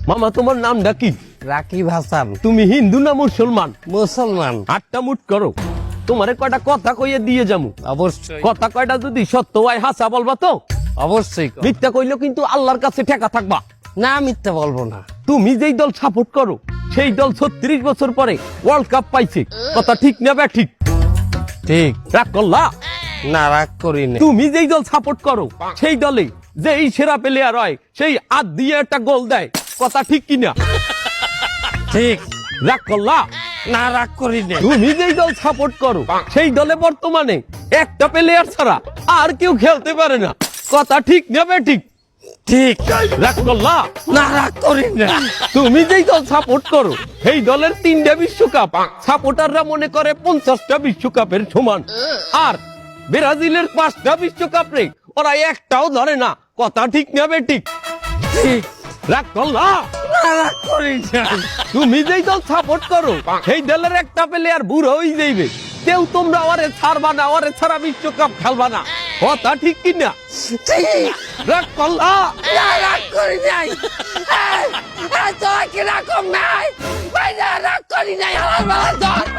মামা তোমার নামটা কি? রাকিব হাসান। তুমি হিন্দু না মুসলমান? মুসলমান। আটটা মুট করো, তোমারে কয়টা কথা কইয়ে দিয়ে যামু। অবশ্যই কথা কয়টা যদি সত্য হয় হাসা বলবা তো? অবশ্যই কও। মিথ্যা কইলেও কিন্তু আল্লাহর কাছে ঠেকা থাকবা। না মিথ্যা বলবো না। তুমি যেই দল সাপোর্ট করো সেই দল 36 বছর পরে ওয়ার্ল্ড কাপ পাইছে, কথা ঠিক না বে ঠিক? ঠিক। রাগ করলা? না রাগ করি না। তুমি যেই দল সাপোর্ট করো সেই দলে যেই সেরা প্লেয়ার হয় সেই হাত দিয়ে একটা গোল দেয়, কথা ঠিক কিনা? ঠিক। রাগ করলা? না রাগ করি না। তুমি যেই দল সাপোর্ট করো সেই দলে বর্তমানে একটা প্লেয়ার ছাড়া আর কেউ খেলতে পারে না, কথা ঠিক না বে ঠিক? ঠিক। রাগ করলা? না রাগ করি না। তুমি যেই দল সাপোর্ট করো সেই দলের 3টা বিশ্বকাপ সাপোর্টাররা মনে করে 50টা বিশ্বকাপের সমান, আর ব্রাজিলের 5টা বিশ্বকাপ রে ওরা একটাও ধরে না, কথা ঠিক না বে ঠিক? ঠিক। রাগ করলা? না রাগ করি না। তুমি যেই দল সাপোর্ট করো সেই দলের একটা প্লেয়ার বুড়ো হয়ে যাইবে, কেউ তোমরা ওরে ছাড়বা না, ওরে ছাড়া বিশ্বকাপ খেলবা না, কথা ঠিক কিনা? ঠিক। রাগ করলা? না রাগ করি নাই। তোরা কি রাগ নাই? রাগ করি নাই। আমার বেলা